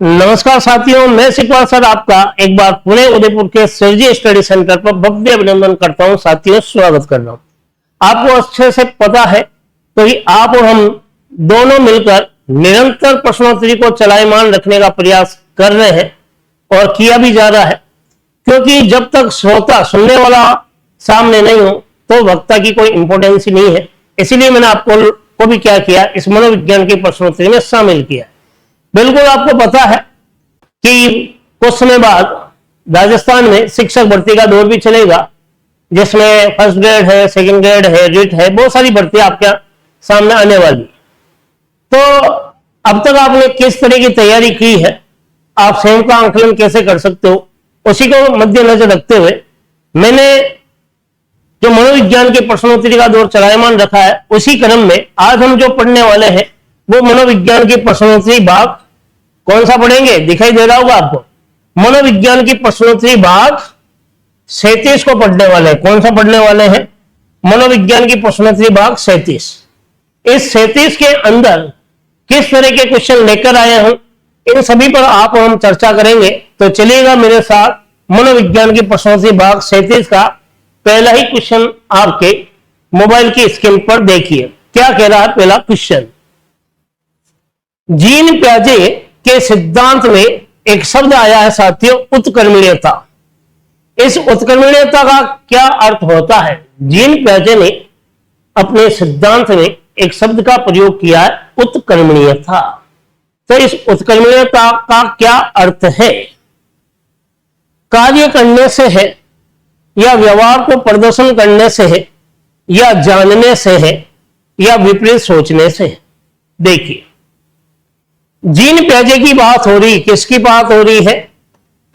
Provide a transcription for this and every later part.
नमस्कार साथियों, मैं शिकवाल सर आपका एक बार पुणे उदयपुर के सरजी स्टडी सेंटर पर भव्य अभिनंदन करता हूं। साथियों, स्वागत कर रहा हूं। आपको अच्छे से पता है तो ये आप और हम दोनों मिलकर निरंतर प्रश्नोत्तरी को चलायमान रखने का प्रयास कर रहे हैं और किया भी जा रहा है, क्योंकि जब तक श्रोता सुनने वाला सामने नहीं हो तो वक्ता की कोई इंपोर्टेंस ही नहीं है। इसीलिए मैंने आपको को भी क्या किया, इस मनोविज्ञान की प्रश्नोत्तरी में शामिल किया। बिल्कुल आपको पता है कि कुछ समय बाद राजस्थान में शिक्षक भर्ती का दौर भी चलेगा, जिसमें फर्स्ट ग्रेड है, सेकंड ग्रेड है, रिट है, बहुत सारी भर्तियां आपके सामने आने वाली। तो अब तक आपने किस तरह की तैयारी की है, आप स्वयं का आंकलन कैसे कर सकते हो, उसी को मद्देनजर रखते हुए मैंने जो मनोविज्ञान की प्रश्नोत्तरी का दौर चलायमान रखा है, उसी क्रम में आज हम जो पढ़ने वाले हैं वो मनोविज्ञान की प्रश्नोत्तरी भाग कौन सा पढ़ेंगे, दिखाई दे रहा होगा आपको। मनोविज्ञान की प्रश्नोत्तरी भाग 37 को पढ़ने वाले हैं। कौन सा पढ़ने वाले हैं? मनोविज्ञान की प्रश्नोत्तरी भाग 37। इस 37 के अंदर किस तरह के क्वेश्चन लेकर आए हूं, इन सभी पर आप हम चर्चा करेंगे। तो चलिएगा मेरे साथ। मनोविज्ञान की प्रश्नोत्तरी भाग 37 का पहला ही क्वेश्चन आपके मोबाइल की स्क्रीन पर देखिए। क्या कह रहा है पहला क्वेश्चन? जीन प्याजे के सिद्धांत में एक शब्द आया है साथियों, उत्कर्मण्यता। इस उत्कर्मण्यता का क्या अर्थ होता है? जीन प्याजे ने अपने सिद्धांत में एक शब्द का प्रयोग किया है, उत्कर्मण्यता। तो इस उत्कर्मण्यता का क्या अर्थ है? कार्य करने से है, या व्यवहार को प्रदर्शन करने से है, या जानने से है, या विपरीत सोचने से है। देखिए, जीन प्याजे की बात हो रही, किसकी बात हो रही है?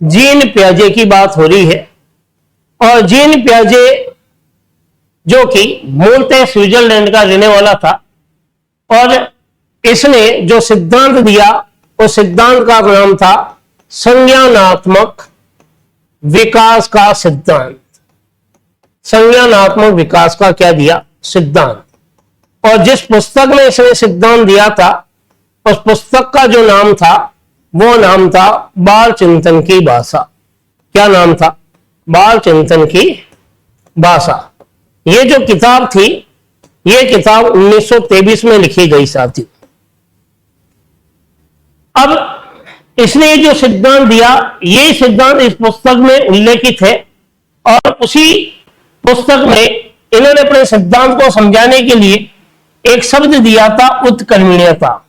जीन प्याजे की बात हो रही है। और जीन प्याजे जो कि मूलतः स्विट्जरलैंड का रहने वाला था, और इसने जो सिद्धांत दिया उस सिद्धांत का नाम था संज्ञानात्मक विकास का सिद्धांत। संज्ञानात्मक विकास का क्या दिया? सिद्धांत। और जिस पुस्तक में इसने सिद्धांत दिया था उस पुस्तक का जो नाम था वो नाम था बाल चिंतन की भाषा। क्या नाम था? बाल चिंतन की भाषा। ये जो किताब थी, ये किताब 1923 में लिखी गई साथी। अब इसने जो सिद्धांत दिया, ये सिद्धांत इस पुस्तक में उल्लेखित है, और उसी पुस्तक में इन्होंने अपने सिद्धांत को समझाने के लिए एक शब्द दिया था, उत्कर्मण्यता।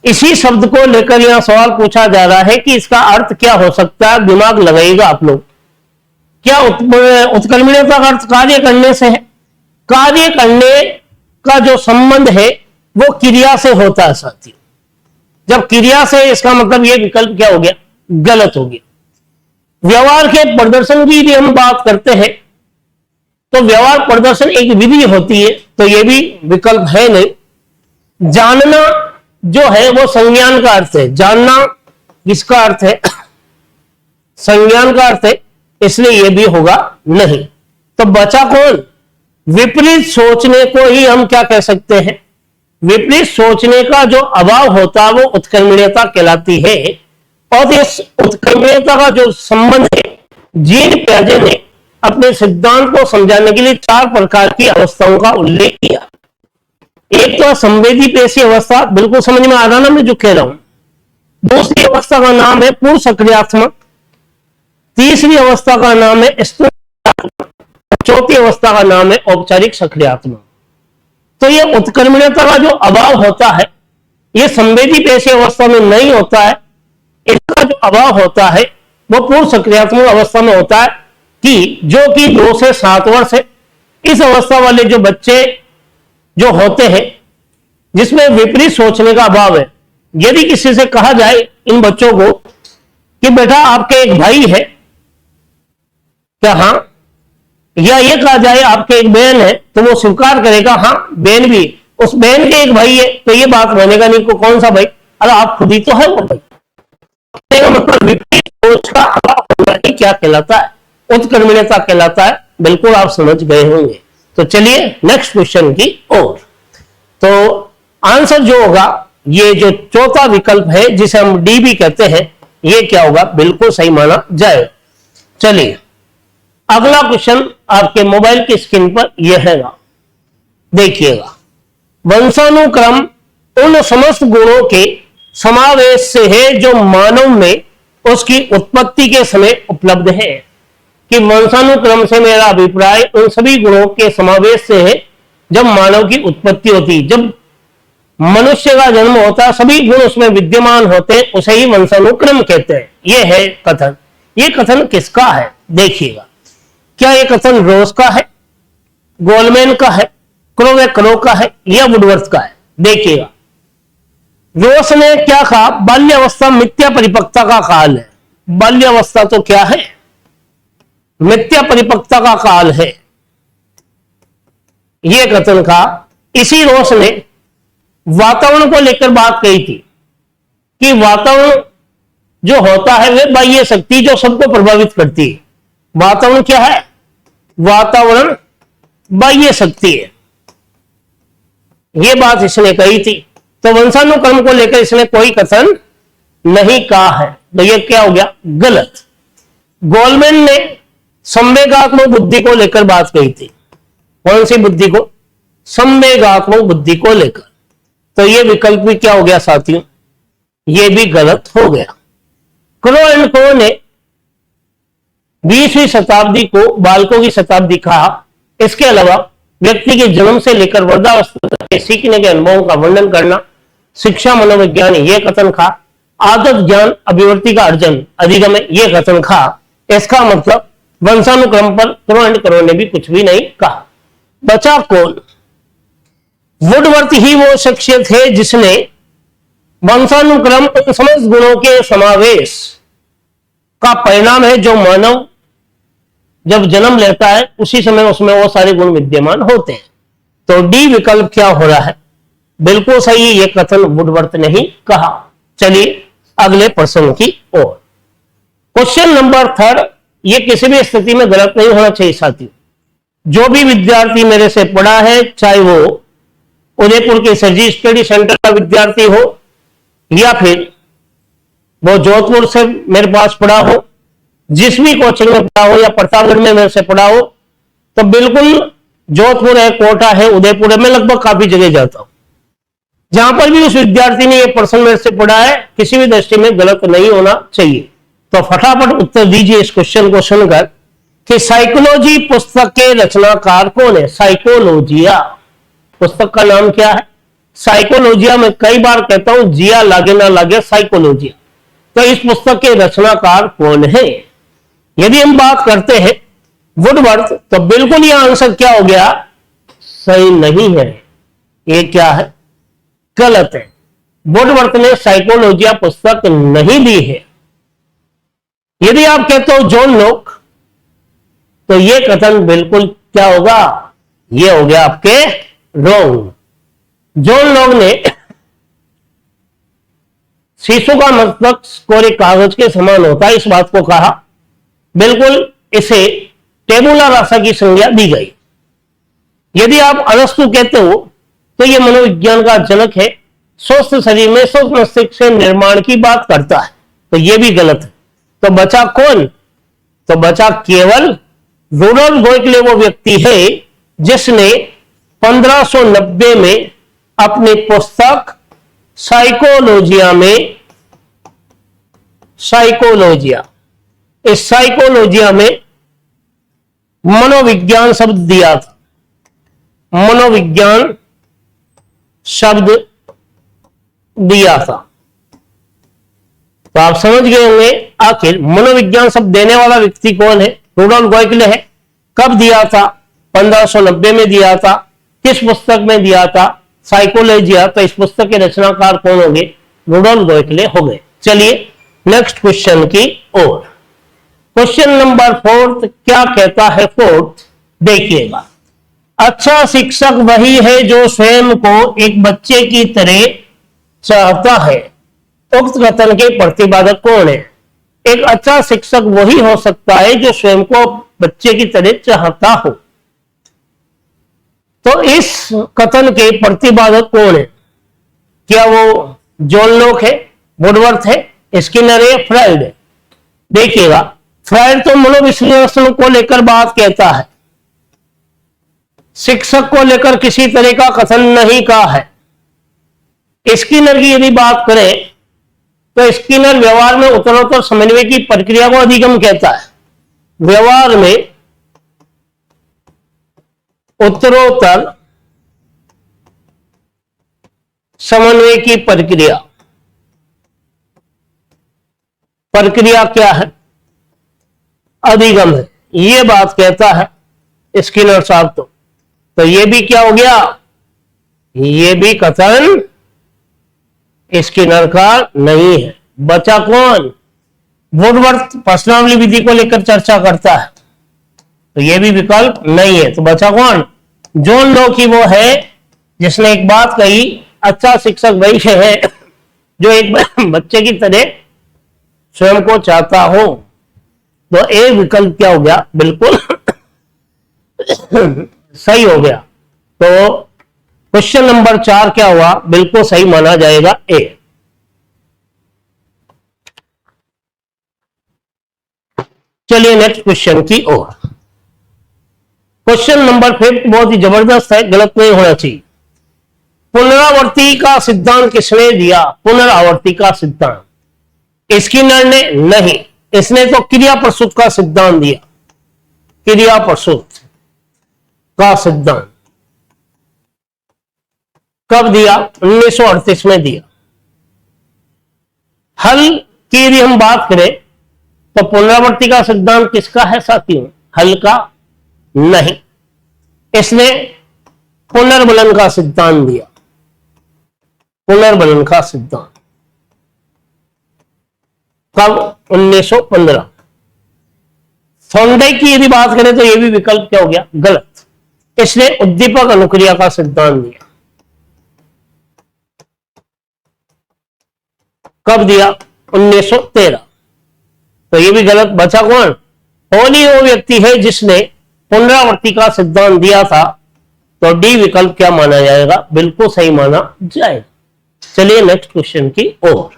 इसी शब्द को लेकर यहां सवाल पूछा जा रहा है कि इसका अर्थ क्या हो सकता है। दिमाग लगाइएगा आप लोग। क्या उत्कर्मण्यता का अर्थ कार्य करने से है? कार्य करने का जो संबंध है वो क्रिया से होता है साथी। जब क्रिया से, इसका मतलब ये विकल्प क्या हो गया? गलत हो गया। व्यवहार के प्रदर्शन की यदि हम बात करते हैं तो व्यवहार प्रदर्शन एक विधि होती है, तो ये भी विकल्प है नहीं। जानना जो है वो संज्ञान का अर्थ है। जानना किसका अर्थ है? संज्ञान का अर्थ है, इसलिए ये भी होगा नहीं। तो बचा कौन? विपरीत सोचने को ही हम क्या कह सकते हैं? विपरीत सोचने का जो अभाव होता है वो उत्कर्मण्यता कहलाती है। और इस उत्कर्मण्यता का जो संबंध है, जीन प्याजे ने अपने सिद्धांत को समझाने के लिए 4 प्रकार की अवस्थाओं का उल्लेख किया। एक तो संवेदी पेशी अवस्था, बिल्कुल समझ में आ रहा ना मैं जो कह रहा हूं। दूसरी अवस्था का नाम है पूर्व सक्रियात्मक। तीसरी अवस्था का नाम है स्थूल। चौथी अवस्था का नाम है औपचारिक सक्रियात्मक। तो ये उत्कर्मण्यता का जो अभाव होता है, ये संवेदी पेशी अवस्था में नहीं होता है। इसका जो अभाव होता है वो पूर्व सक्रियात्मक अवस्था में होता है, कि जो कि 2 से 7 वर्ष है। इस अवस्था वाले जो बच्चे जो होते हैं, जिसमें विपरीत सोचने का अभाव है। यदि किसी से कहा जाए इन बच्चों को कि बेटा आपके एक भाई है क्या? हाँ। या ये कहा जाए आपके एक बहन है, तो वो स्वीकार करेगा हाँ बहन भी, उस बहन के एक भाई है, तो ये बात मानेगा नहीं को कौन सा भाई? अरे आप खुद ही तो है वो भाई। मतलब विपरीत सोच का अभाव होना ही क्या कहलाता है? उत्कर्मण्यता कहलाता है। बिल्कुल आप समझ गए होंगे। तो चलिए नेक्स्ट क्वेश्चन की ओर। तो आंसर जो होगा ये जो चौथा विकल्प है जिसे हम डी भी कहते हैं, ये क्या होगा, बिल्कुल सही माना जाए। चलिए अगला क्वेश्चन आपके मोबाइल की स्क्रीन पर यह है, देखिएगा। वंशानुक्रम उन समस्त गुणों के समावेश से है जो मानव में उसकी उत्पत्ति के समय उपलब्ध है। कि वंशानुक्रम से मेरा अभिप्राय उन सभी गुणों के समावेश से है जब मानव की उत्पत्ति होती, जब मनुष्य का जन्म होता है सभी गुण उसमें विद्यमान होते हैं, उसे ही वंशानुक्रम कहते हैं। यह है कथन। यह कथन किसका है, देखिएगा। क्या यह कथन रोज का है, गोलमैन का है, क्रो का है या वुडवर्थ का है? देखिएगा रोस ने क्या कहा, बाल्यावस्था मिथ्या परिपक्वता का काल है। बाल्यावस्था तो क्या है, मिथ्या परिपक्वता का काल है, यह कथन कहा। इसी रोस ने वातावरण को लेकर बात कही थी कि वातावरण जो होता है वह बाह्य शक्ति जो सबको प्रभावित करती है। वातावरण क्या है, वातावरण बाह्य शक्ति है, यह बात इसने कही थी। तो वंशानुक्रम को लेकर इसने कोई कथन नहीं कहा है, तो यह क्या हो गया, गलत। गोलमैन ने संवेगात्मक बुद्धि को लेकर बात कही थी। कौन सी बुद्धि को, संवेगात्मक बुद्धि को लेकर। तो यह विकल्प भी क्या हो गया साथियों, यह भी गलत हो गया। क्रो एंड क्रो ने 20वीं शताब्दी को बालकों की शताब्दी कहा। इसके अलावा व्यक्ति के जन्म से लेकर वृद्धावस्था तक सीखने के अनुभवों का वर्णन करना, शिक्षा मनोविज्ञान, यह कथन खा। आदत ज्ञान अभिवृत्ति का अर्जन अधिगम, यह कथन खा। इसका मतलब वंशानुक्रम पर क्रो एंड क्रो ने भी कुछ भी नहीं कहा। बचा कौन, वुडवर्थ ही वो शख्सियत है जिसने वंशानुक्रम उन समस्त गुणों के समावेश का परिणाम है जो मानव जब जन्म लेता है उसी समय उसमें वो सारे गुण विद्यमान होते हैं। तो डी विकल्प क्या हो रहा है, बिल्कुल सही, ये कथन वुडवर्थ ने ही कहा। चलिए अगले प्रश्न की ओर। क्वेश्चन नंबर 3, ये किसी भी स्थिति में गलत नहीं होना चाहिए साथियों। जो भी विद्यार्थी मेरे से पढ़ा है, चाहे वो उदयपुर के सरजी स्टडी सेंटर का विद्यार्थी हो या फिर वो जोधपुर से मेरे पास पढ़ा हो, जिस भी कोचिंग में पढ़ा हो या प्रतापगढ़ में मेरे से पढ़ा हो, तो बिल्कुल जोधपुर है, कोटा है, उदयपुर है, मैं लगभग काफी जगह जाता हूं। जहां पर भी उस विद्यार्थी ने यह प्रश्न मेरे से पढ़ा है, किसी भी दृष्टि में गलत नहीं होना चाहिए। तो फटाफट उत्तर दीजिए इस क्वेश्चन को सुनकर कि साइकोलॉजी पुस्तक के रचनाकार कौन है। साइकोलॉजिया पुस्तक का नाम क्या है, साइकोलॉजिया। मैं कई बार कहता हूं जिया लागे ना लागे, साइकोलॉजिया। तो इस पुस्तक के रचनाकार कौन है? यदि हम बात करते हैं वुडवर्थ, तो बिल्कुल यह आंसर क्या हो गया, सही नहीं है, ये क्या है, गलत है। वुडवर्थ ने साइकोलॉजिया पुस्तक नहीं दी है। यदि आप कहते हो जॉन लॉक, तो यह कथन बिल्कुल क्या होगा, यह हो गया आपके रॉन्ग। जॉन लॉक ने शिशु का मस्तक कोरे कागज के समान होता है, इस बात को कहा। बिल्कुल इसे टेबुला रासा की संज्ञा दी गई। यदि आप अरस्तु कहते हो तो यह मनोविज्ञान का जनक है, स्वस्थ शरीर में स्वस्थ मस्तिष्क से निर्माण की बात करता है, तो यह भी गलत है। तो बचा कौन, तो बचा केवल रुडोल्फ गोखले, वो व्यक्ति है जिसने 1590 में अपनी पुस्तक साइकोलॉजिया इस साइकोलॉजिया में मनोविज्ञान शब्द दिया था, मनोविज्ञान शब्द दिया था। तो आप समझ गए होंगे आखिर मनोविज्ञान शब्द देने वाला व्यक्ति कौन है, रुडोल्फ गोखले है। कब दिया था, 1590 में दिया था। किस पुस्तक में दिया था, साइकोलॉजिया। तो इस पुस्तक के रचनाकार कौन होंगे, रुडोल्फ गोखले हो गए। चलिए नेक्स्ट क्वेश्चन की ओर। क्वेश्चन नंबर 4 क्या कहता है, 4 देखिएगा। अच्छा शिक्षक वही है जो स्वयं को एक बच्चे की तरह चाहता है। उक्त कथन के प्रतिपादक कौन है? एक अच्छा शिक्षक वही हो सकता है जो स्वयं को बच्चे की तरह चाहता हो। तो इस कथन के प्रतिपादक कौन है? क्या वो जॉन लॉक है, वुडवर्थ है, स्किनर है, फ्रायड है? देखिएगा, फ्रायड तो मनोविश्लेषण को लेकर बात कहता है, शिक्षक को लेकर किसी तरह का कथन नहीं कहा है। स्किनर की यदि बात करें तो स्किनर व्यवहार में उत्तरोत्तर समन्वय की प्रक्रिया को अधिगम कहता है। व्यवहार में उत्तरोत्तर समन्वय की प्रक्रिया, प्रक्रिया क्या है? अधिगम है, ये बात कहता है स्किनर साहब। तो ये भी क्या हो गया? ये भी कथन स्किनर का नहीं है। बचा कौन? वुडवर्थ प्रश्नावली विधि को लेकर चर्चा करता है, तो ये भी विकल्प नहीं है। तो बचा कौन? जॉन लॉक ही वो है जिसने एक बात कही, अच्छा शिक्षक वही है जो एक बच्चे की तरह स्वयं को चाहता हो। तो एक विकल्प क्या हो गया? बिल्कुल सही हो गया। तो क्वेश्चन नंबर 4 क्या हुआ? बिल्कुल सही माना जाएगा, ए। चलिए नेक्स्ट क्वेश्चन की ओर। क्वेश्चन नंबर 5 बहुत ही जबरदस्त है, गलत नहीं होना चाहिए। पुनरावर्ती का सिद्धांत किसने दिया? पुनरावर्ती का सिद्धांत स्किनर ने नहीं, इसने तो क्रिया प्रसूत का सिद्धांत दिया। क्रिया प्रसूत का सिद्धांत कब दिया? 1938 में दिया। हल की यदि हम बात करें तो पुनरावर्ती का सिद्धांत किसका है साथियों? हल का नहीं, इसने पुनर्बलन का सिद्धांत दिया। पुनर्बलन का सिद्धांत कब? 1915। थॉर्नडाइक की यदि बात करें तो यह भी विकल्प क्या हो गया? गलत, इसने उद्दीपक अनुक्रिया का सिद्धांत दिया। कब दिया? 1913। तो ये भी गलत। बचा कौन? होली वो व्यक्ति है जिसने पुनरावर्ती का सिद्धांत दिया था। तो डी विकल्प क्या माना जाएगा? बिल्कुल सही माना जाएगा। चलिए नेक्स्ट क्वेश्चन की ओर।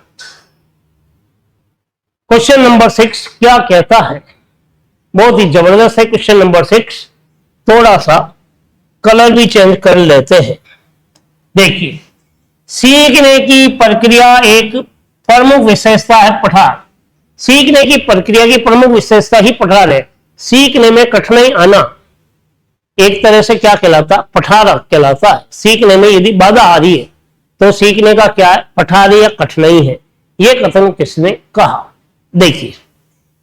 क्वेश्चन नंबर 6 क्या कहता है? बहुत ही जबरदस्त है क्वेश्चन नंबर 6। थोड़ा सा कलर भी चेंज कर लेते हैं। देखिए, सीखने की प्रक्रिया एक प्रमुख विशेषता है पठार। सीखने की प्रक्रिया की प्रमुख विशेषता ही पठार है। सीखने में कठिनाई आना एक तरह से क्या कहलाता? पठार कहलाता है। सीखने में यदि बाधा आ रही है तो सीखने का क्या है? पठार या कठिनाई है। यह कथन किसने कहा? देखिए,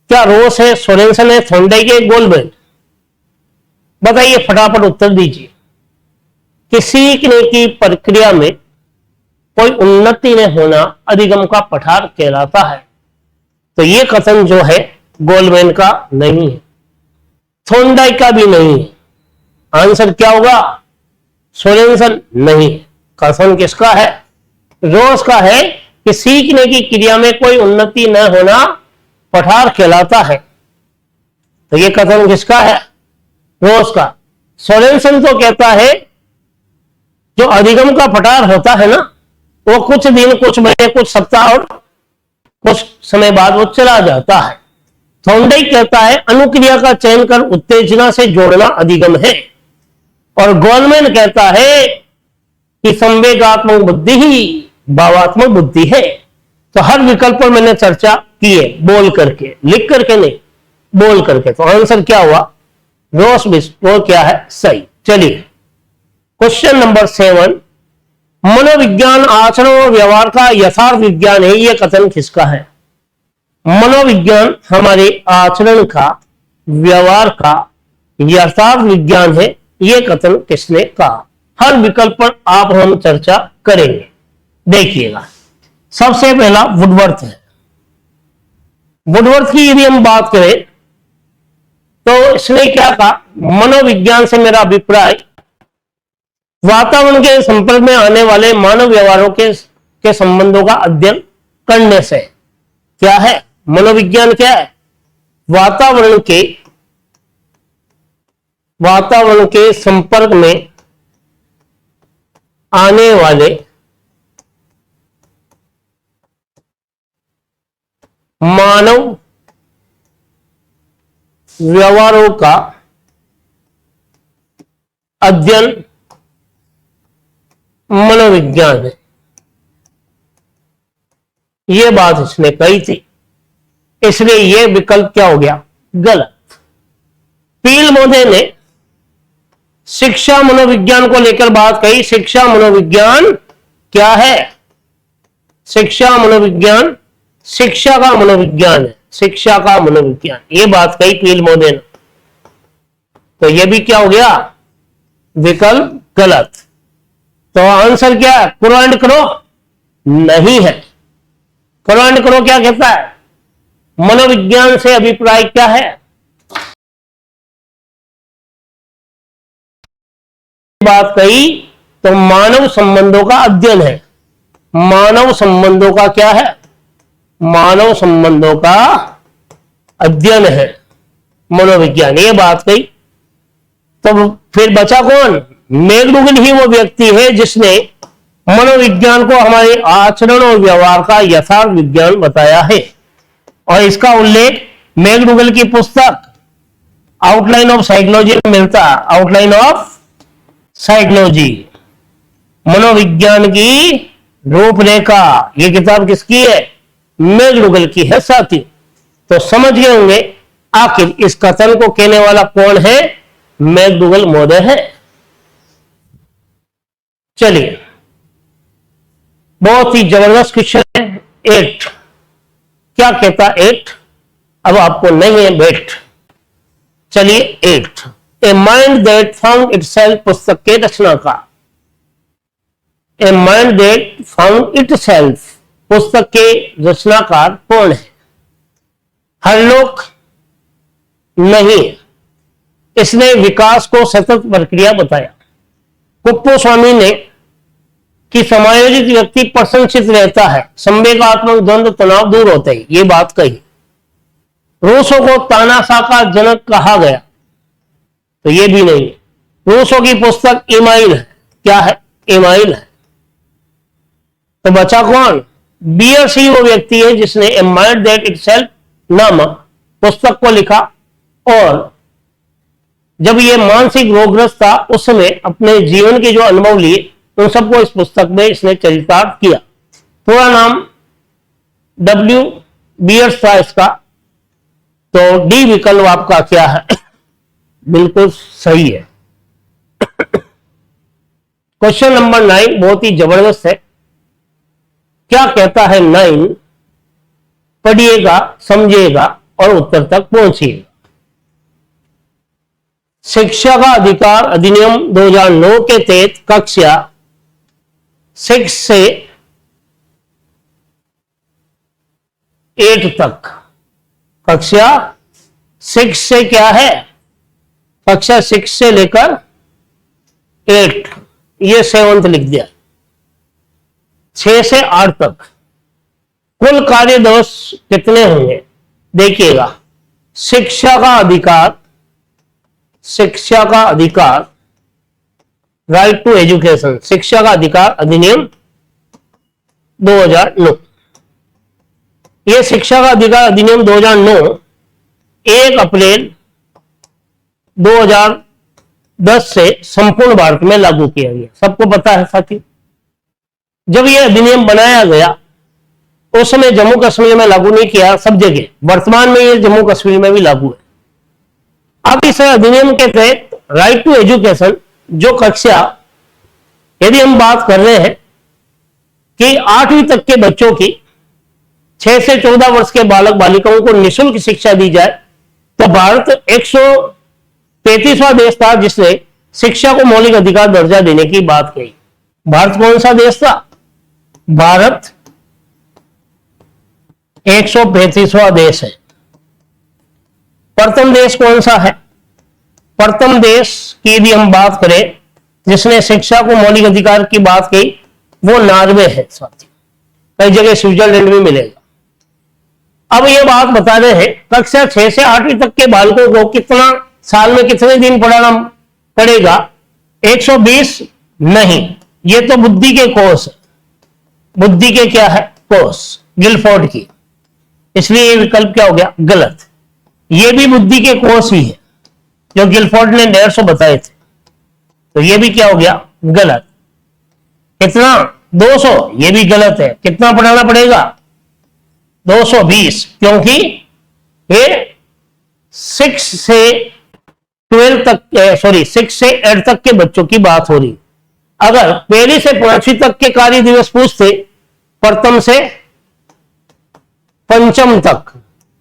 क्या रोस है, सोरेनसन है, थॉर्नडाइक है, गोल्डमैन? बताइए, फटाफट उत्तर दीजिए कि सीखने की प्रक्रिया में कोई उन्नति न होना अधिगम का पठार कहलाता है। तो यह कथन जो है गोल्डमैन का नहीं है, थॉर्नडाइक का भी नहीं है। आंसर क्या होगा? सोरेनसन नहीं। कथन किसका है? रोस का है कि सीखने की क्रिया में कोई उन्नति न होना पठार कहलाता है। तो यह कथन किसका है? रोस का। सोरेनसन तो कहता है जो अधिगम का पठार होता है ना, वो कुछ दिन, कुछ महीने, कुछ सप्ताह और कुछ समय बाद वो चला जाता है। थॉर्नडाइक कहता है अनुक्रिया का चयन कर उत्तेजना से जोड़ना अधिगम है। और गोल्डमैन कहता है कि संवेगात्मक बुद्धि ही भावात्मक बुद्धि है। तो हर विकल्प पर मैंने चर्चा की है, बोल करके, लिख करके नहीं, बोल करके। तो आंसर क्या हुआ? रोस वो क्या है? सही। चलिए क्वेश्चन नंबर 7, मनोविज्ञान आचरण और व्यवहार का यथार्थ विज्ञान है। यह कथन किसका है? मनोविज्ञान हमारे आचरण का, व्यवहार का यथार्थ विज्ञान है। यह कथन किसने कहा? हर विकल्प पर आप हम चर्चा करेंगे। देखिएगा, सबसे पहला वुडवर्थ है। वुडवर्थ की यदि हम बात करें तो इसने क्या कहा? मनोविज्ञान से मेरा अभिप्राय वातावरण के संपर्क में आने वाले मानव व्यवहारों के संबंधों का अध्ययन करने से। क्या है मनोविज्ञान? क्या है? वातावरण के संपर्क में आने वाले मानव व्यवहारों का अध्ययन मनोविज्ञान है। यह बात इसने कही थी, इसलिए यह विकल्प क्या हो गया? गलत। पील मोदे ने शिक्षा मनोविज्ञान को लेकर बात कही। शिक्षा मनोविज्ञान क्या है? शिक्षा मनोविज्ञान शिक्षा का मनोविज्ञान है, शिक्षा का मनोविज्ञान, यह बात कही पील मोदे ने। तो यह भी क्या हो गया? विकल्प गलत। तो आंसर क्या है? करो एंड करो नहीं है। करो एंड करो क्या कहता है? मनोविज्ञान से अभिप्राय क्या है? बात कही तो मानव संबंधों का अध्ययन है। मानव संबंधों का क्या है? मानव संबंधों का अध्ययन है मनोविज्ञान, ये बात कही। तो फिर बचा कौन? मैकडूगल ही वो व्यक्ति है जिसने मनोविज्ञान को हमारे आचरण और व्यवहार का यथार्थ विज्ञान बताया है। और इसका उल्लेख मैकडूगल की पुस्तक आउटलाइन ऑफ साइकोलॉजी में मिलता है। आउटलाइन ऑफ साइकोलॉजी, मनोविज्ञान की रूपरेखा, ये किताब किसकी है? मैकडूगल की है साथी। तो समझ गए होंगे आखिर इस कथन को कहने वाला कौन है? मैकडूगल महोदय है। चलिए, बहुत ही जबरदस्त क्वेश्चन है। 8 क्या कहता? 8 अब आपको नहीं है बेट। चलिए 8, a mind that found itself, पुस्तक के रचनाकार। A mind that found itself, पुस्तक के रचनाकार कौन है? हरलोक नहीं, इसने विकास को सतत प्रक्रिया बताया। कुप्पोस्वामी ने कि समायोजित व्यक्ति प्रशंसित रहता है, संवेगात्मक द्वंद्व तनाव दूर होते हैं, ये बात कही। रूसो को तानाशाह का जनक कहा गया, तो ये भी नहीं। रूसो की पुस्तक इमाइल है, क्या है? इमाइल है। तो बचा कौन? बियर्स ही वो व्यक्ति है जिसने ए माइंड दैट इटसेल्फ नामक पुस्तक को लिखा। और जब ये मानसिक रोगग्रस्त था उस समय अपने जीवन के जो अनुभव लिए उन सबको इस पुस्तक में इसने चरितार्थ किया। पूरा नाम डब्ल्यू बियर्स था इसका। तो डी विकल्प आपका क्या है? बिल्कुल सही है। क्वेश्चन नंबर 9 बहुत ही जबरदस्त है। क्या कहता है 9? पढ़िएगा, समझिएगा और उत्तर तक पहुंचिएगा। शिक्षा का अधिकार अधिनियम 2009 के तहत कक्षा 6 से 8 तक, कक्षा 6 से क्या है? कक्षा 6 से लेकर 8, ये 7th लिख दिया। 6 से 8 तक कुल कार्य दिवस कितने होंगे? देखिएगा, शिक्षा का अधिकार, शिक्षा का अधिकार, राइट टू एजुकेशन, शिक्षा का अधिकार अधिनियम 2009। यह शिक्षा का अधिकार अधिनियम 2009 1 अप्रैल 2010 से संपूर्ण भारत में लागू किया गया। सबको पता है साथियों, जब यह अधिनियम बनाया गया उस समय जम्मू कश्मीर में लागू नहीं किया, सब जगह। वर्तमान में यह जम्मू कश्मीर में भी लागू है। अब इस अधिनियम के तहत राइट टू एजुकेशन जो कक्षा, यदि हम बात कर रहे हैं कि 8वीं तक के बच्चों की 6 से 14 वर्ष के बालक बालिकाओं को निःशुल्क शिक्षा दी जाए, तो भारत 135वां देश था जिसने शिक्षा को मौलिक अधिकार दर्जा देने की बात कही। भारत कौन सा देश था? भारत 135वां देश है। प्रथम देश कौन सा है? प्रथम देश की यदि हम बात करें जिसने शिक्षा को मौलिक अधिकार की बात की, वो नॉर्वे है साथियों। कई जगह स्विट्जरलैंड में मिलेगा। अब ये बात बता रहे हैं कक्षा 6 से 8वीं तक के बालकों को कितना साल में कितने दिन पढ़ाना पड़ेगा? 120 नहीं, ये तो बुद्धि के कोर्स है। बुद्धि के क्या है? कोर्स, गिलफोर्ड की। इसलिए ये विकल्प क्या हो गया? गलत। ये भी बुद्धि के कोर्स ही है जो गिलफोर्ड ने 150 बताए थे, तो ये भी क्या हो गया? गलत। कितना? 200, ये भी गलत है। कितना पढ़ाना पड़ेगा? 220, क्योंकि ये 6 से 12 तक, सॉरी 6 से 8 तक के बच्चों की बात हो रही। अगर पहली से 5वीं तक के कार्य दिवस पूछते, प्रथम से पंचम तक,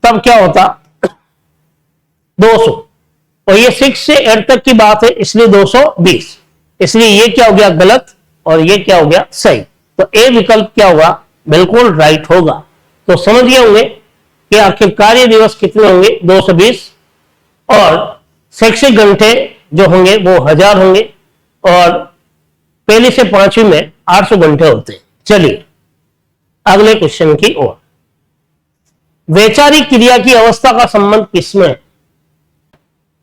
तब क्या होता? 200। और ये 6 से 8 तक की बात है, इसलिए 220। इसलिए ये क्या हो गया? गलत। और ये क्या हो गया? सही। तो ए विकल्प क्या होगा? बिल्कुल राइट होगा। तो समझ गए होंगे कि आखिर कार्य दिवस कितने होंगे? 220। और शैक्षिक घंटे जो होंगे वो 1000 होंगे, और पहली से 5वीं में 800 घंटे होते हैं। चलिए अगले क्वेश्चन की ओर। वैचारिक क्रिया की अवस्था का संबंध किसमें है?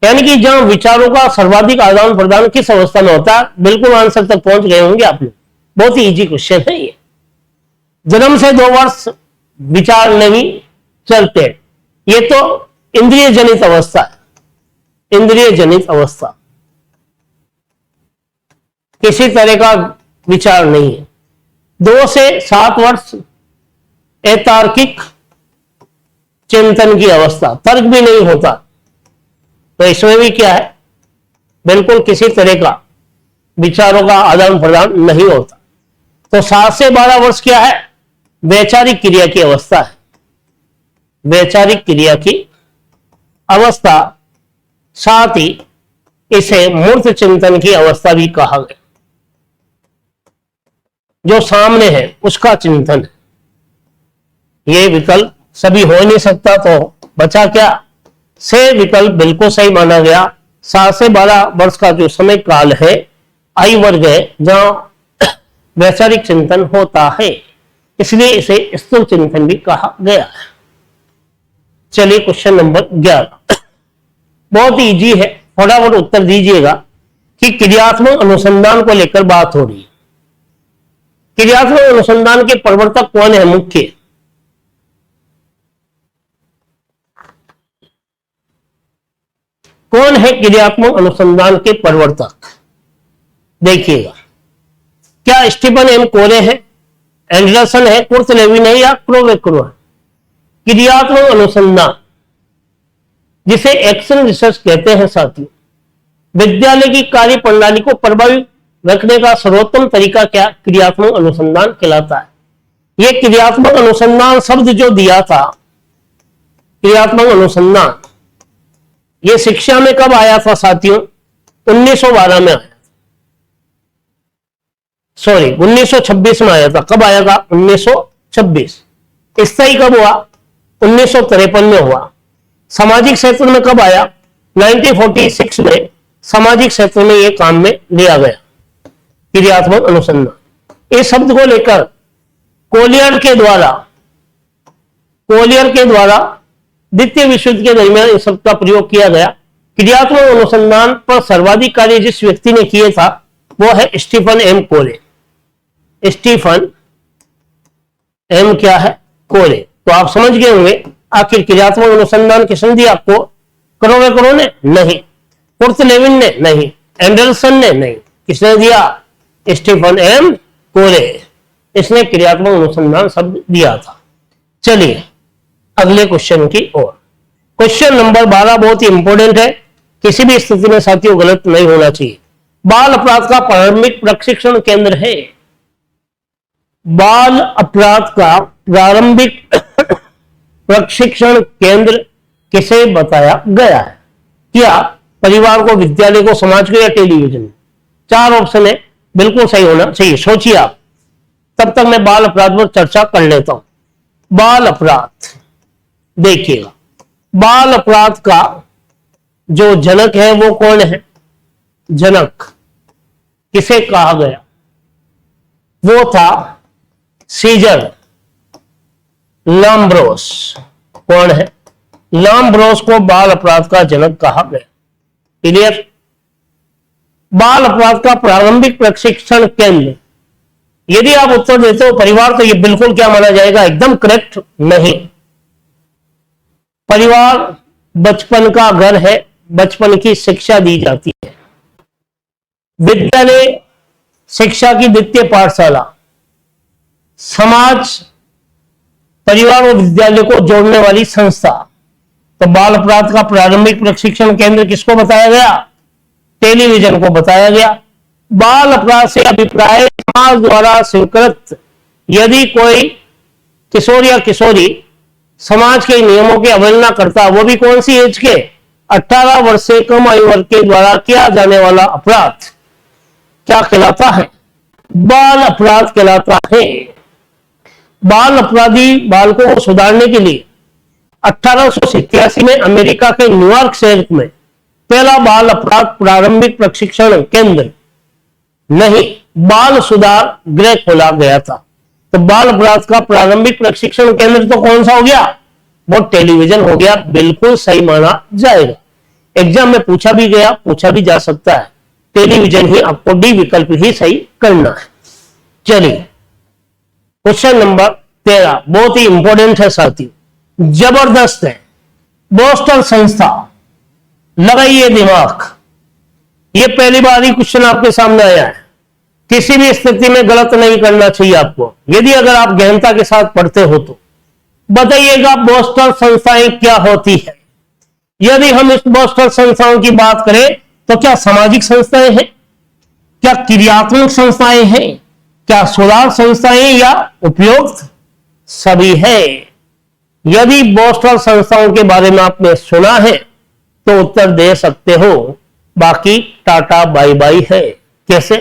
यानी कि जहां विचारों का सर्वाधिक आदान प्रदान किस अवस्था में होता है? बिल्कुल आंसर तक पहुंच गए होंगे आप लोग। बहुत ही इजी क्वेश्चन है ये। जन्म से 2 वर्ष विचार नहीं चलते, ये तो इंद्रिय जनित अवस्था है। इंद्रिय जनित अवस्था, किसी तरह का विचार नहीं है। 2 से 7 वर्ष अतार्किक चिंतन की अवस्था, तर्क भी नहीं होता, तो इसमें भी क्या है? बिल्कुल किसी तरह का विचारों का आदान प्रदान नहीं होता। तो 7 से 12 वर्ष क्या है? वैचारिक क्रिया की अवस्था है। वैचारिक क्रिया की अवस्था, साथ ही इसे मूर्त चिंतन की अवस्था भी कहा गया। जो सामने है उसका चिंतन है। यह विकल्प सभी हो नहीं सकता, तो बचा क्या? से विकल्प बिल्कुल सही माना गया। 7 से 12 वर्ष का जो समय काल है, आयु वर्ग है, जहां वैचारिक चिंतन होता है, इसलिए इसे स्थूल चिंतन भी कहा गया है। चलिए क्वेश्चन नंबर 11, बहुत ही इजी है, फटाफट उत्तर दीजिएगा कि क्रियात्मक अनुसंधान को लेकर बात हो रही है। क्रियात्मक अनुसंधान के प्रवर्तक कौन है? मुख्य कौन है क्रियात्मक अनुसंधान के प्रवर्तक? देखिएगा, क्या स्टीफन एम कोरे है, एंडरसन है, कुर्ट लेविन है, या क्रोवेक्रो है? क्रियात्मक अनुसंधान, जिसे एक्शन रिसर्च कहते हैं साथियों, विद्यालय की कार्य प्रणाली को प्रभावित रखने का सर्वोत्तम तरीका क्या? क्रियात्मक अनुसंधान कहलाता है। यह क्रियात्मक अनुसंधान शब्द जो दिया था, क्रियात्मक अनुसंधान, यह शिक्षा में कब आया था साथियों? 1912 में आया था, सॉरी 1926 में आया था। कब आया था? 1926। स्थायी कब हुआ? 1953 में हुआ। सामाजिक क्षेत्र में कब आया? 1946 में सामाजिक क्षेत्र में यह काम में लिया गया, क्रियात्मक अनुसंधान। इस शब्द को लेकर कोलियर के द्वारा द्वितीय विश्व युद्ध के दरमियान इस शब्द का प्रयोग किया गया। क्रियात्मक अनुसंधान पर सर्वाधिक कार्य जिस व्यक्ति ने किए था वो है स्टीफन एम कोरे। स्टीफन एम क्या है? कोरे। तो आप समझ गए होंगे आखिर क्रियात्मक अनुसंधान किसने दिया आपको? क्रोवेक्रो ने? नहीं। कुर्ट लेविन ने? नहीं। एंडरसन ने? नहीं। किसने दिया? स्टीफन एम कोरे। इसने क्रियात्मक अनुसंधान शब्द दिया था। चलिए अगले क्वेश्चन की ओर। क्वेश्चन नंबर 12 बहुत ही इंपॉर्टेंट है, किसी भी स्थिति में साथियों गलत नहीं होना चाहिए। बाल अपराध का प्रारंभिक प्रशिक्षण केंद्र है। बाल अपराध का प्रारंभिक प्रशिक्षण केंद्र किसे बताया गया है? क्या परिवार को, विद्यालय को, समाज को, या टेलीविजन? 4 ऑप्शन है, बिल्कुल सही होना चाहिए। सोचिए आप, तब तक मैं बाल अपराध पर चर्चा कर लेता हूं। बाल अपराध, देखिएगा, बाल अपराध का जो जनक है वो कौन है? जनक किसे कहा गया? वो था सीजर लाम्ब्रोस। कौन है? लाम्ब्रोस को बाल अपराध का जनक कहा गया। क्लियर? बाल अपराध का प्रारंभिक प्रशिक्षण केंद्र, यदि आप उत्तर देते हो परिवार, तो ये बिल्कुल क्या माना जाएगा? एकदम करेक्ट नहीं। परिवार बचपन का घर है, बचपन की शिक्षा दी जाती है। विद्यालय शिक्षा की द्वितीय पाठशाला। समाज परिवार और विद्यालय को जोड़ने वाली संस्था। तो बाल अपराध का प्रारंभिक प्रशिक्षण केंद्र किसको बताया गया? टेलीविजन को बताया गया। बाल अपराध से अभिप्राय समाज द्वारा स्वीकृत यदि कोई किशोर या किशोरी समाज के नियमों की अवहेलना करता, वो भी कौन सी एज के? 18 वर्ष से कम आयु वर्ग के द्वारा किया जाने वाला अपराध क्या कहलाता है? बाल अपराध कहलाता है। बाल अपराधी बालकों को सुधारने के लिए 1887 में अमेरिका के न्यूयॉर्क शहर में पहला बाल अपराध प्रारंभिक प्रशिक्षण केंद्र नहीं, बाल सुधार गृह खोला गया था। तो बाल अपराध का प्रारंभिक प्रशिक्षण केंद्र तो कौन सा हो गया? वो टेलीविजन हो गया। बिल्कुल सही माना जाएगा। एग्जाम में पूछा भी गया, पूछा भी जा सकता है। टेलीविजन ही आपको डी विकल्प ही सही करना है। चलिए क्वेश्चन नंबर 13 बहुत ही इंपॉर्टेंट है साथियों, जबरदस्त है। बोस्टन संस्था, लगाइए दिमाग। ये पहली बार ही क्वेश्चन आपके सामने आया है। किसी भी स्थिति में गलत नहीं करना चाहिए आपको, यदि अगर आप गहनता के साथ पढ़ते हो तो। बताइएगा बोस्टन संस्थाएं क्या होती है? यदि हम इस बोस्टन संस्थाओं की बात करें तो क्या सामाजिक संस्थाएं हैं, क्या क्रियात्मक संस्थाएं हैं, क्या सुधार संस्थाएं या उपयुक्त सभी है? यदि बोस्टन संस्थाओं के बारे में आपने सुना है तो उत्तर दे सकते हो, बाकी टाटा बाय बाय है। कैसे?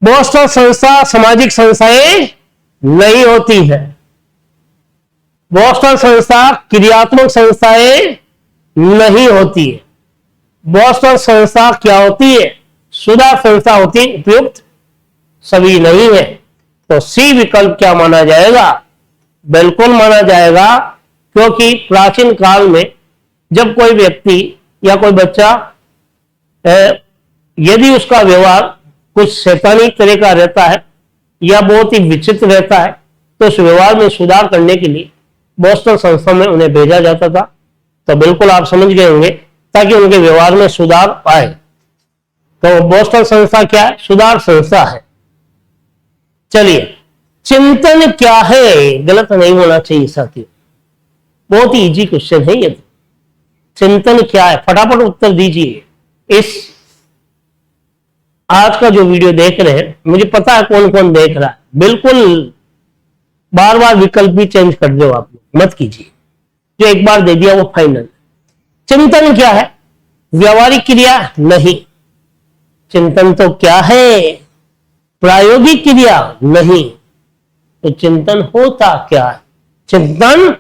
बोस्टन संस्था सामाजिक संस्थाएं नहीं होती है। बोस्टन संस्था क्रियात्मक संस्थाएं नहीं होती है। बोस्टन संस्था क्या होती है? सुधार संस्था होती है, उपयुक्त सभी नहीं है। तो सी विकल्प क्या माना जाएगा? बिल्कुल माना जाएगा, क्योंकि प्राचीन काल में जब कोई व्यक्ति या कोई बच्चा यदि उसका व्यवहार कुछ शैतानी तरह का रहता है या बहुत ही विचित्र रहता है, तो उस व्यवहार में सुधार करने के लिए बोस्टन संस्था में उन्हें भेजा जाता था। तो बिल्कुल आप समझ गए होंगे, ताकि उनके व्यवहार में सुधार आए। तो बोस्टन संस्था क्या है? सुधार संस्था है। चलिए, चिंतन क्या है? गलत नहीं होना चाहिए साथियों, बहुत ही इजी क्वेश्चन है ये। चिंतन क्या है? फटाफट उत्तर दीजिए। इस आज का जो वीडियो देख रहे हैं, मुझे पता है कौन कौन देख रहा है। बिल्कुल बार बार विकल्प भी चेंज कर दो, आप मत कीजिए। जो एक बार दे दिया वो फाइनल। चिंतन क्या है? व्यावहारिक क्रिया नहीं। चिंतन तो क्या है? प्रायोगिक क्रिया नहीं। तो चिंतन होता क्या है? चिंतन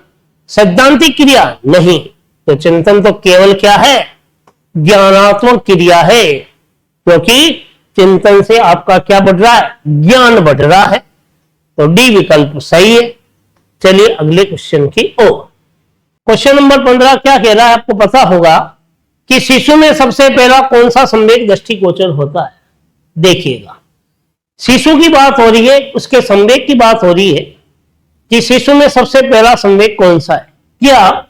सैद्धांतिक क्रिया नहीं। तो चिंतन तो केवल क्या है? ज्ञानात्मक क्रिया है, क्योंकि चिंतन से आपका क्या बढ़ रहा है? ज्ञान बढ़ रहा है। तो डी विकल्प सही है। चलिए अगले क्वेश्चन की ओर। क्वेश्चन नंबर 15 क्या कह रहा है? आपको पता होगा कि शिशु में सबसे पहला कौन सा संवेग दृष्टिगोचर होता है? देखिएगा, शिशु की बात हो रही है, उसके संवेग की बात हो रही है कि शिशु में सबसे पहला संवेग कौन सा है। क्या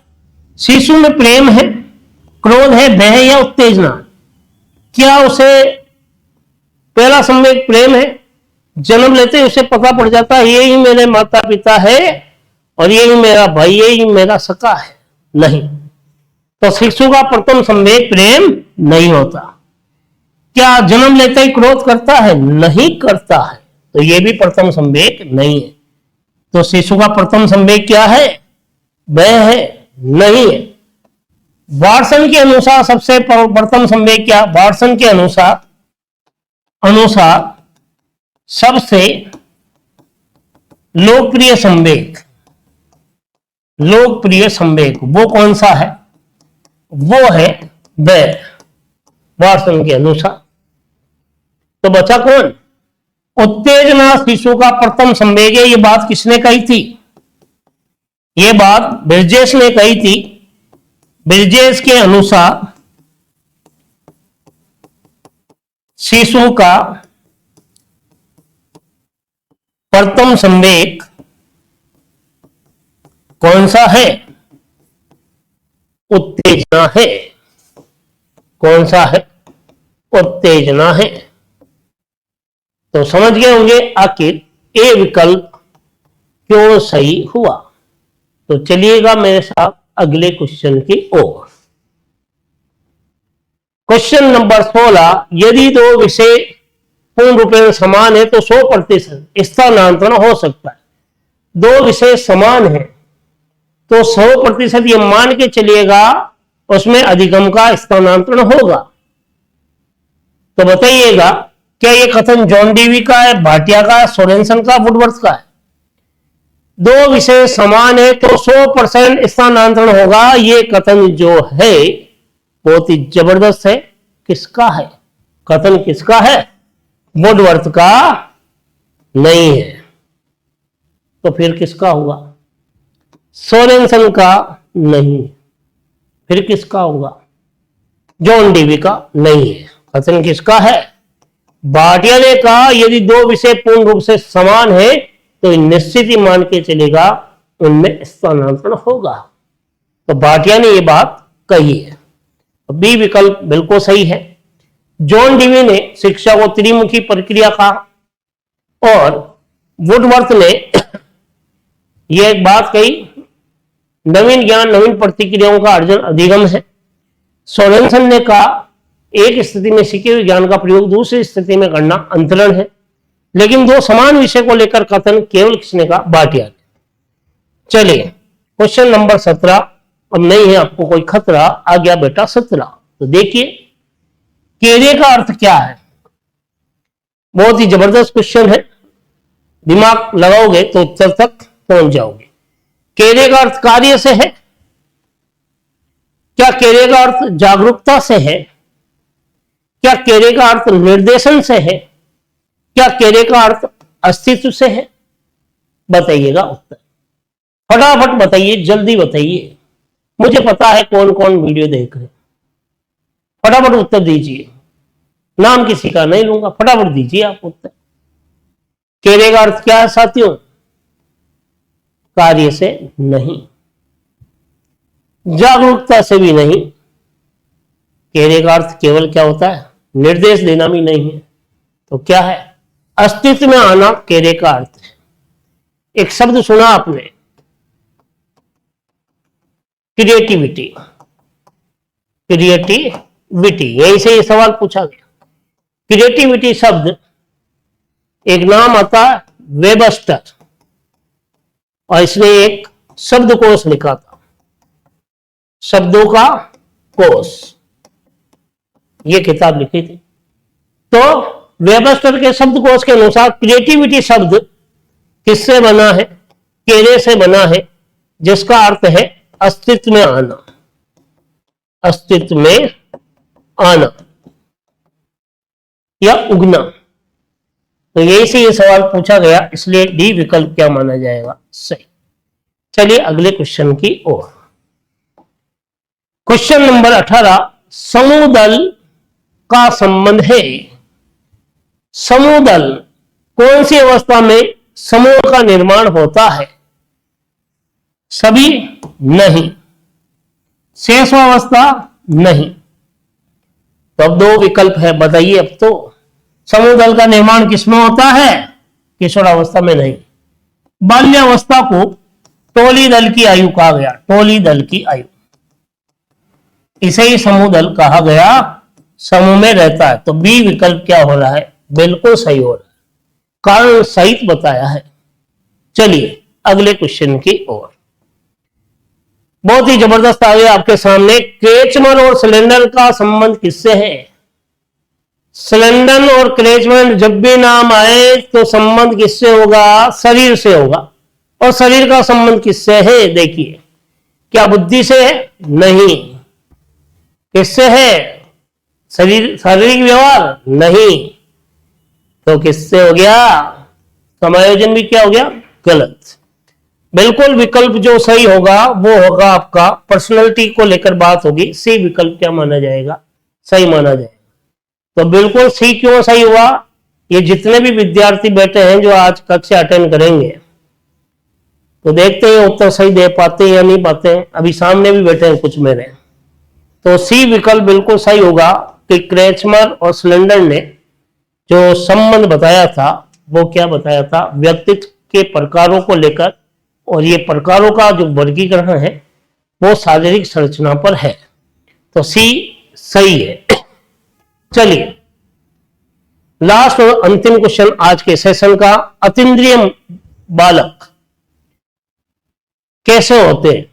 शिशु में प्रेम है, क्रोध है, भय है या उत्तेजना? क्या उसे पहला संवेग प्रेम है? जन्म लेते ही उसे पता पड़ जाता है यही मेरे माता पिता है और यही मेरा भाई, यही मेरा सखा है? नहीं। तो शिशु का प्रथम संवेग प्रेम नहीं होता। क्या जन्म लेते ही क्रोध करता है? नहीं करता है। तो यह भी प्रथम संवेग नहीं है। तो शिशु का प्रथम संवेग क्या है? भय है? नहीं है। वाटसन के अनुसार सबसे प्रथम संवेग क्या? वाटसन के अनुसार सबसे लोकप्रिय संवेग वो कौन सा है? वो है भय, वाटसन के अनुसार। तो बचा कौन? उत्तेजना शिशु का प्रथम संवेग है। ये बात किसने कही थी? ये बात ब्रिजेश ने कही थी। ब्रिजेश के अनुसार शिशु का प्रथम संवेग कौन सा है? उत्तेजना है। कौन सा है? उत्तेजना है। तो समझ गए होंगे आखिर ए विकल्प क्यों सही हुआ। तो चलिएगा मेरे साथ अगले क्वेश्चन की ओर। क्वेश्चन नंबर 16, यदि दो विषय पूर्ण रूप में समान है तो 100% स्थानांतरण हो सकता है। दो विषय समान है तो 100% ये मान के चलिएगा उसमें अधिगम का स्थानांतरण होगा। तो बताइएगा क्या ये कथन जॉन डीवी का है, भाटिया का, सोरेनसन का, वुडवर्थ का है? दो विषय समान है तो 100% स्थानांतरण होगा, ये कथन जो है बहुत ही जबरदस्त है। किसका है? कथन किसका है? वुडवर्थ का नहीं है। तो फिर किसका होगा? सोरेनसन का नहीं। फिर किसका होगा? जॉन डीवी का नहीं है। कथन किसका है? भाटिया ने कहा यदि दो विषय पूर्ण रूप से समान है तो निश्चित ही मान के चलेगा उनमें स्थानांतरण होगा। तो भाटिया ने यह बात कही है। बी विकल्प बिल्कुल सही है। जॉन डीवी ने शिक्षा को त्रिमुखी प्रक्रिया कहा और वुडवर्थ ने यह एक बात कही नवीन ज्ञान नवीन प्रतिक्रियाओं का अर्जन अधिगम है। सोरेनसन ने कहा एक स्थिति में सीखे हुए ज्ञान का प्रयोग दूसरी स्थिति में करना अंतरण है। लेकिन दो समान विषय को लेकर कथन केवल किसने कहा? भाटिया ने। चलिए क्वेश्चन नंबर 17, अब नहीं है आपको कोई खतरा, आ गया बेटा 17। तो देखिए केरे का अर्थ क्या है। बहुत ही जबरदस्त क्वेश्चन है, दिमाग लगाओगे तो उत्तर तक पहुंच जाओगे। केरे का अर्थ कार्य से है। क्या केरे का अर्थ जागरूकता से है? क्या केरे का अर्थ निर्देशन से है? क्या केरे का अर्थ अस्तित्व से है? बताइएगा उत्तर, फटाफट बताइए, जल्दी बताइए। मुझे पता है कौन कौन वीडियो देख रहे, फटाफट उत्तर दीजिए। नाम किसी का नहीं लूंगा, फटाफट दीजिए आप उत्तर। केरे का अर्थ क्या है साथियों? कार्य से नहीं, जागरूकता से भी नहीं। केरे का अर्थ केवल क्या होता है? निर्देश देना भी नहीं है। तो क्या है? अस्तित्व में आना केरे का अर्थ है। एक शब्द सुना आपने, क्रिएटिविटी। क्रिएटिविटी, यहीं से ये सवाल पूछा गया। क्रिएटिविटी शब्द एक नाम आता है वेबस्टर, और इसने एक शब्दकोश लिखा था, शब्दों का कोश, ये किताब लिखी थी। तो वेबस्टर के शब्दकोश के अनुसार क्रिएटिविटी शब्द किससे बना है? केरे से बना है, जिसका अर्थ है अस्तित्व में आना। अस्तित्व में आना या उगना। तो यही से ये सवाल पूछा गया, इसलिए डी विकल्प क्या माना जाएगा? सही। चलिए अगले क्वेश्चन की ओर। क्वेश्चन नंबर 18, समूह दल का संबंध है। समूह दल कौन सी अवस्था में समूह का निर्माण होता है? सभी नहीं, शेषावस्था नहीं। तो अब दो विकल्प है, बताइए अब तो। समूह दल का निर्माण किसमें होता है? किशोरावस्था में नहीं। बाल्यावस्था को टोली दल की आयु कहा गया, टोली दल की आयु, इसे ही समूह दल कहा गया, समूह में रहता है। तो बी विकल्प क्या हो रहा है? बिल्कुल सही हो रहा है, कारण सहित बताया है। चलिए अगले क्वेश्चन की ओर। बहुत ही जबरदस्त आ गया आपके सामने, क्रेचमर और सिलेंडर का संबंध किससे है? सिलेंडर और क्रेचमर जब भी नाम आए तो संबंध किससे होगा? शरीर से होगा। और शरीर का संबंध किससे है? देखिए, क्या बुद्धि से है? नहीं। किससे है? शरीर, शारीरिक व्यवहार? नहीं। तो किससे हो गया? समायोजन भी क्या हो गया? गलत। बिल्कुल विकल्प जो सही होगा वो होगा आपका पर्सनैलिटी को लेकर बात होगी। सी विकल्प क्या माना जाएगा? सही माना जाएगा। तो बिल्कुल सी क्यों सही हुआ? ये जितने भी विद्यार्थी बैठे हैं जो आज कक्षा अटेंड करेंगे, तो देखते हैं उत्तर सही दे पाते हैं या नहीं पाते हैं। अभी सामने भी बैठे हैं कुछ मेरे। तो सी विकल्प बिल्कुल सही होगा कि क्रेचमर और स्लेंडर ने जो संबंध बताया था वो क्या बताया था, व्यक्तित्व के प्रकारों को लेकर, और ये प्रकारों का जो वर्गीकरण है वो शारीरिक संरचना पर है। तो सी सही है। चलिए लास्ट और अंतिम क्वेश्चन आज के सेशन का, अतीन्द्रिय बालक कैसे होते हैं?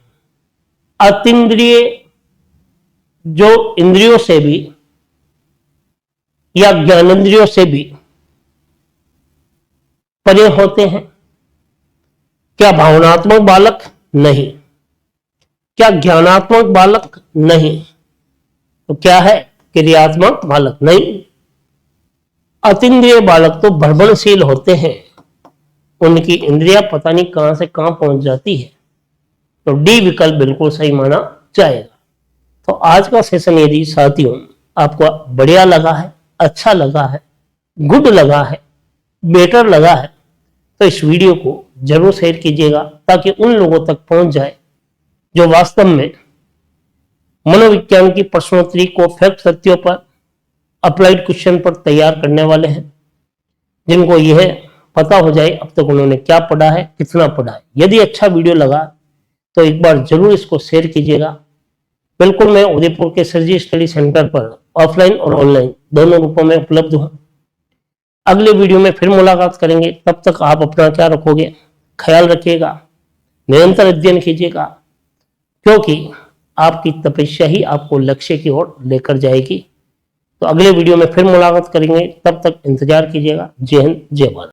अतीन्द्रिय जो इंद्रियों से भी या ज्ञानेंद्रियों से भी परे होते हैं। क्या भावनात्मक बालक? नहीं। क्या ज्ञानात्मक बालक? नहीं। तो क्या है? क्रियात्मक बालक? नहीं। अतीन्द्रिय बालक तो भ्रमणशील होते हैं, उनकी इंद्रियां पता नहीं कहां से कहां पहुंच जाती है। तो डी विकल्प बिल्कुल सही माना जाएगा। तो आज का सेशन यदि साथियों आपको बढ़िया लगा है, अच्छा लगा है, गुड लगा है, बेटर लगा है, तो इस वीडियो को जरूर शेयर कीजिएगा ताकि उन लोगों तक पहुंच जाए जो वास्तव में मनोविज्ञान की प्रश्नोत्तरी को फैक्ट सत्यों पर, अप्लाइड क्वेश्चन पर तैयार करने वाले हैं, जिनको यह पता हो जाए अब तक उन्होंने क्या पढ़ा है, कितना पढ़ा है। यदि अच्छा वीडियो लगा तो एक बार जरूर इसको शेयर कीजिएगा। बिल्कुल मैं उदयपुर के सरजी स्टडी सेंटर पर ऑफलाइन और ऑनलाइन दोनों रूपों में उपलब्ध हूं। अगले वीडियो में फिर मुलाकात करेंगे। तब तक आप अपना क्या रखोगे, ख्याल रखिएगा, निरंतर अध्ययन कीजिएगा, क्योंकि आपकी तपस्या ही आपको लक्ष्य की ओर लेकर जाएगी। तो अगले वीडियो में फिर मुलाकात करेंगे, तब तक इंतजार कीजिएगा। जय हिंद, जय भारत।